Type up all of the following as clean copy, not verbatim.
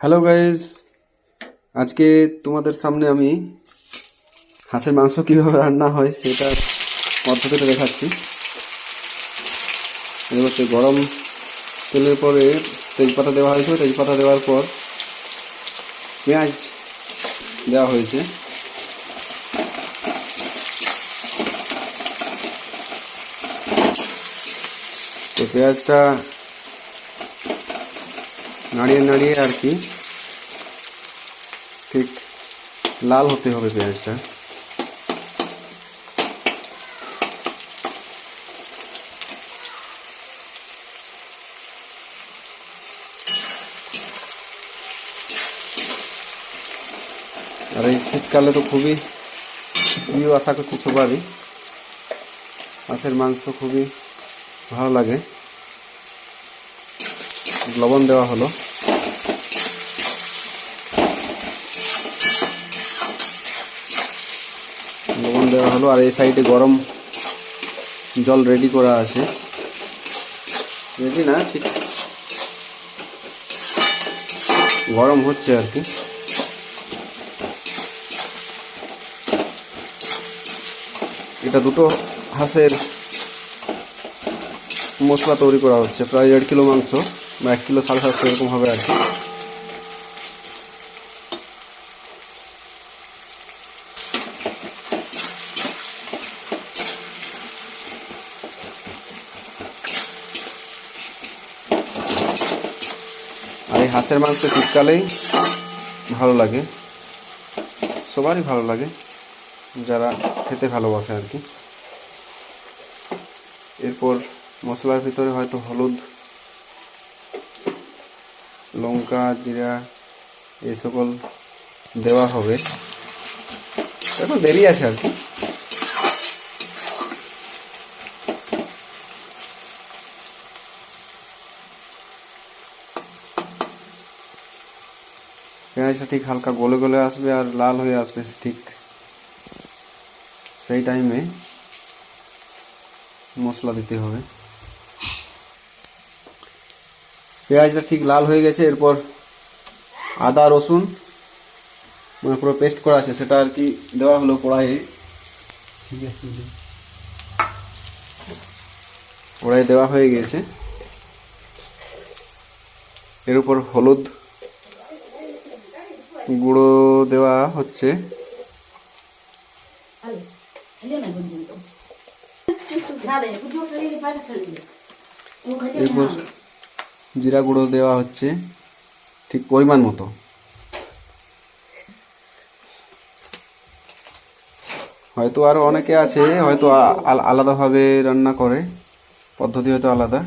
Hello guys, আজকে তোমাদের সামনে আমি হাঁসের মাংস কীভাবে রান্না হয় সেটা পদ্ধতিটা দেখাচ্ছি। এটা হচ্ছে গরম তেলের পরে তেজপাতা দেওয়া হয়েছে, তেজপাতা দেওয়ার পর পেঁয়াজ দেওয়া হয়েছে। তো পেঁয়াজটা নাড়িয়ে নাড়িয়ে আর কি ঠিক লাল হতে হবে পেঁয়াজটা। আর এই শীতকালে তো খুবই প্রিয়, আশা করছি সবারই হাঁসের মাংস খুবই ভালো লাগে। লবণ দেওয়া হলো, আর এই সাইডে গরম জল রেডি করা আছে। রেডি না, ঠিক গরম হচ্ছে আর কি। এটা দুটো হাঁসের মশলা তৈরি করা হচ্ছে, প্রায় 1.5 কিলো মাংস বা 1 কিলো 750 এরকম হবে আর কি। আর এই হাঁসের মাংস শীতকালেই ভালো লাগে, সবারই ভালো লাগে যারা খেতে ভালোবাসে আর কি। এরপর মশলার ভিতরে হয়তো হলুদ, লঙ্কা, জিরা এই সকল দেওয়া হবে। এখন দেরি আছে আর কি। পেঁয়াজটা ঠিক হালকা গলে গলে আসবে আর লাল হয়ে আসবে, ঠিক সেই টাইমে মশলা দিতে হবে। পেঁয়াজটা ঠিক লাল হয়ে গেছে, এরপর আদা রসুন মানে পুরো পেস্ট করা আছে সেটা আর কি দেওয়া হলো কড়াইয়ে। কড়াই দেওয়া হয়ে গেছে। এর উপর হলুদ গুঁড়ো দেওয়া হচ্ছে, এরপর জিরা গুঁড়ো দেওয়া হচ্ছে ঠিক পরিমাণ মতো। হয়তো আরো অনেকে আছে হয়তো আলাদাভাবে রান্না করে, পদ্ধতি হয়তো আলাদা।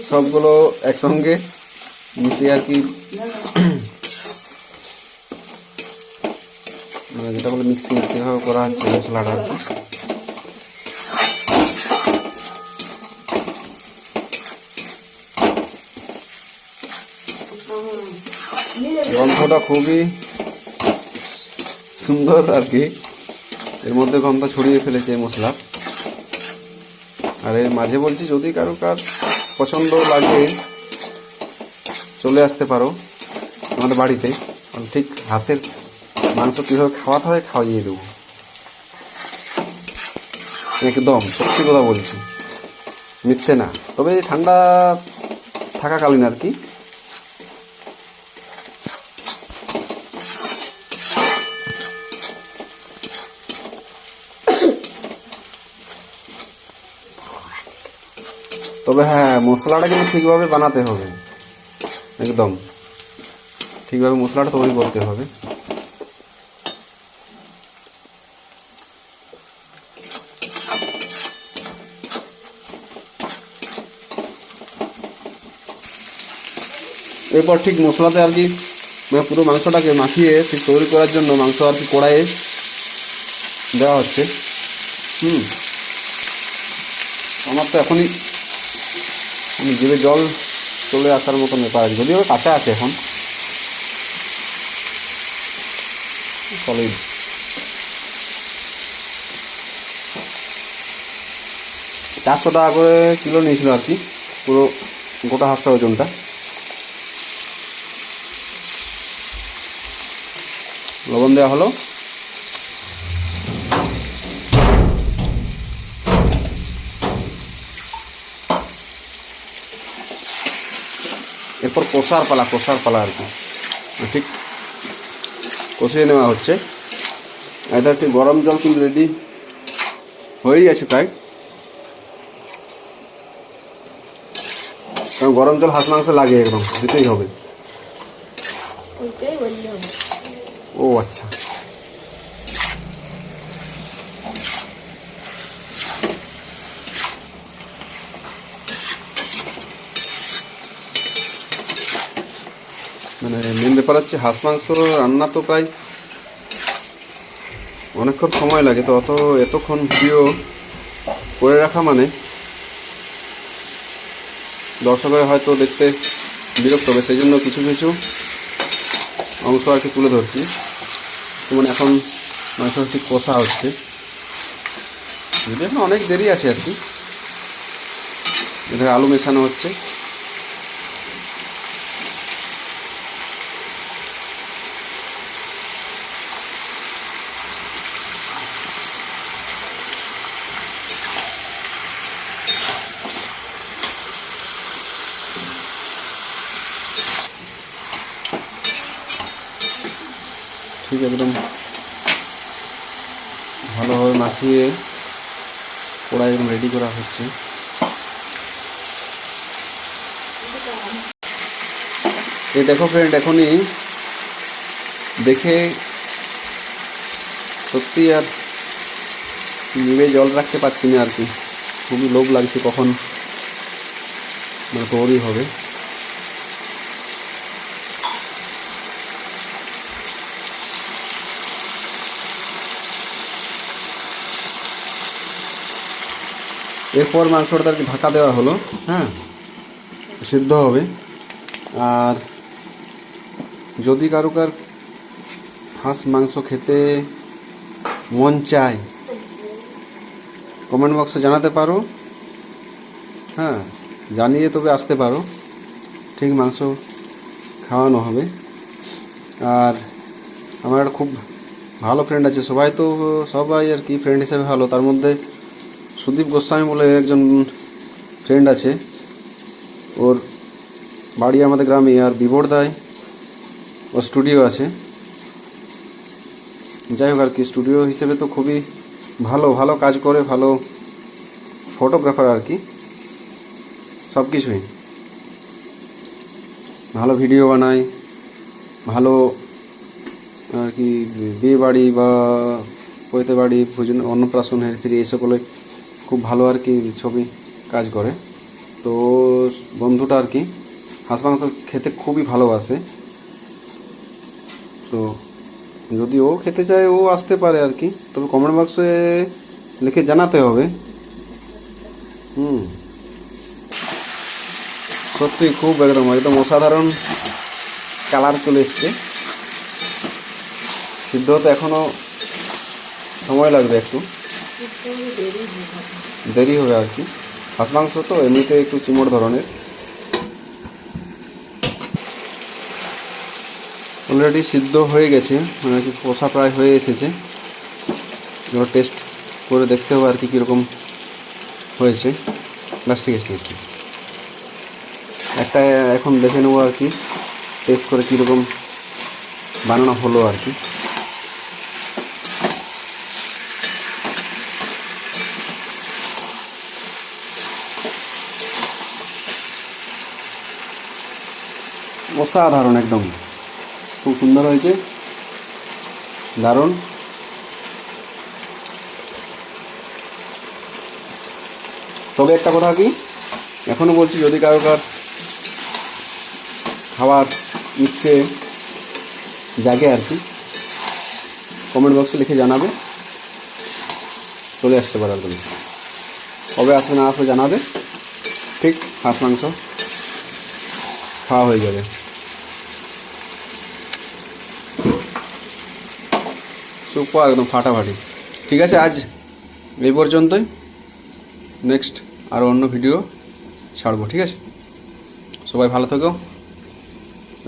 সবগুলো একসঙ্গে মিশিয়ে আর কি, মানে যেটা বলে মিক্সিং, সেভাবে করা হচ্ছে মশলাটা আর কি। গন্ধটা খুবই সুন্দর আর কি, এর মধ্যে গন্ধ ছড়িয়ে ফেলেছে মশলা। আর এর মাঝে বলছি, যদি কারো পছন্দ লাগে চলে আসতে পারো আমাদের বাড়িতে, ঠিক হাঁসের মাংস কীভাবে খাওয়াতে হয় খাওয়াইয়ে দেবো একদম, সত্যি কথা বলছি, মিথ্যে না। তবে ঠান্ডা থাকাকালীন আর কি। তবে হ্যাঁ, মশলাটা কিন্তু ঠিকভাবে বানাতে হবে, একদম ঠিকভাবে মশলাটা তৈরি করতে হবে। এরপর ঠিক মশলাতে আর কি মানে পুরো মাংসটাকে মাখিয়ে ঠিক তৈরি করার জন্য মাংস আর কি কড়াইয়ে দেওয়া হচ্ছে। আমার তো এখনই জিভে জল চলে আসার মতো ব্যাপার আছে, যদিও কাঁচা আছে এখন সলিড। 400 টাকা করে কিলো নিয়েছিল আর কি, পুরো গোটা হাঁসটা ওজনটা। লবণ দেওয়া হলো। এরপর কষার পালা আর কি, ঠিক কষিয়ে নেওয়া হচ্ছে। এটা একটি গরম জল কিন্তু রেডি হয়েই আছে প্রায়, কারণ গরম জল হাঁস মাংস লাগে, একদম দিতেই হবে। ও আচ্ছা, মানে মেন ব্যাপার হচ্ছে হাঁস মাংস রান্না তো প্রায় অনেকক্ষণ সময় লাগে, তো এতক্ষণ ভিডিও করে রাখা মানে দর্শকেরা হয়তো দেখতে বিরক্ত হবে, সেই জন্য কিছু কিছু অংশ আর কি তুলে ধরছি। যেমন এখন মাংস ঠিক কষা হচ্ছে, যদি এখন অনেক দেরি আছে আর কি। এখানে আলু মেশানো হচ্ছে। ঠিক একদম ভালোভাবে মাখিয়ে কড়াই একদম রেডি করা হচ্ছে। এই দেখো ফ্রেন্ড, এখনই দেখে সত্যি আর নিভে জল রাখতে পারছি না আর কি, খুবই লোভ লাগছে কখন মানে তৈরি হবে। এরপর মাংসটা আর কি ঢাকা দেওয়া হলো, হ্যাঁ, সিদ্ধ হবে। আর যদি কারুকার হাঁস মাংস খেতে মন চায় কমেন্ট বক্সে জানাতে পারো, হ্যাঁ, জানিয়ে তবে আসতে পারো, ঠিক মাংস খাওয়ানো হবে। আর আমার একটা খুব ভালো ফ্রেন্ড আছে, সবাই আর কি ফ্রেন্ড হিসেবে ভালো, তার মধ্যে সুদীপ গোস্বামী বলে একজন ফ্রেন্ড আছে, ওর বাড়ি আমাদের গ্রামে, আর বিবরদায় ওর স্টুডিও আছে। যাই হোক আর কি, স্টুডিও হিসেবে তো খুবই ভালো কাজ করে, ভালো ফটোগ্রাফার আর কি, সব কিছুই ভালো ভিডিও বানায়, ভালো আর কি বিয়ে বাড়ি বা পৈতে বাড়ি, ভোজন, অন্নপ্রাশন, হেরফেরি এই সকলে খুব ভালো আর কি ছবি কাজ করে। তো বন্ধুটা আর কি হাঁস মাংস খেতে খুবই ভালোবাসে, তো যদি ও খেতে চায় ও আসতে পারে আর কি, তবে কমেন্ট বক্সে লিখে জানাতে হবে। সত্যি খুব একদম অসাধারণ কালার চলে এসছে। সিদ্ধ হতে এখনো সময় লাগবে, একটু দেরি হবে আর কি। হাঁস মাংস তো এমনিতে একটু চিমড় ধরনের। অলরেডি সিদ্ধ হয়ে গেছে, মানে কি কষা প্রায় হয়ে এসেছে। এবার টেস্ট করে দেখতে হবে আর কি কীরকম হয়েছে। ঠিক আছে, একটা এখন দেখে নেবো আর কি টেস্ট করে কীরকম বানানো হলো আর কি। অসাধারণ, একদম খুব সুন্দর হয়েছে, দারুণ। তবে একটা কথা কি এখনও বলছি, যদি কারোর খাওয়ার ইচ্ছে জাগে আর কি, কমেন্ট বক্সে লিখে জানাবে, চলে আসতে পারে একদম। কবে আসবে না আসবে জানাবে, ঠিক হাঁস মাংস খাওয়া হয়ে যাবে। সুপার, একদম ফাটাফাটি। ঠিক আছে, আজ এই পর্যন্তই, নেক্সট আরও অন্য ভিডিও ছাড়বো, ঠিক আছে। সবাই ভালো থেকো,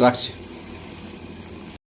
রাখছি।